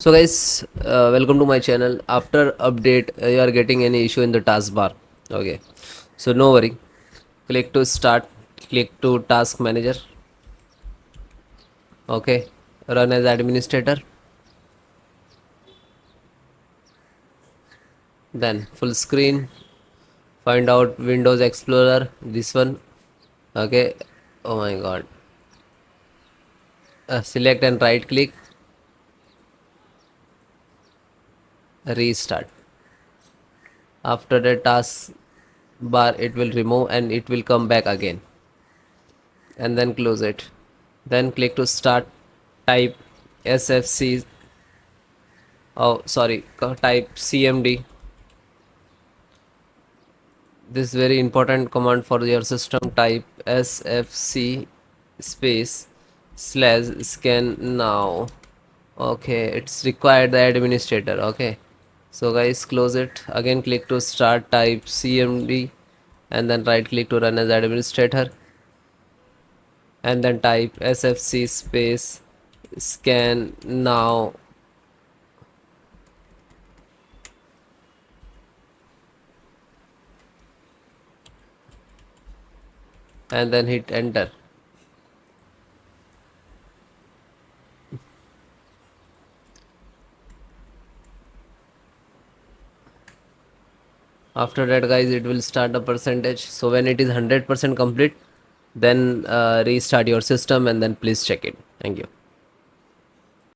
So guys, welcome to my channel. After update, you are getting any issue in the taskbar. Okay, so no worry. Click to start. Click to task manager. Okay, run as administrator. Then full screen. Find out Windows Explorer. This one. Okay. Oh my God. Select and right click. Restart. After the task bar, it will remove and it will come back again. And then close it. Then click to start. Type sfc, oh sorry, type cmd. This very important command for your system. Type sfc space slash scan now. Okay, it's required the administrator. Okay, so guys, close it again. Click to start. Type cmd and then right click to run as administrator, and then type sfc space scan now, and then hit enter. After that guys, it will start a percentage. So when it is 100% complete, then restart your system and then please check it. Thank you.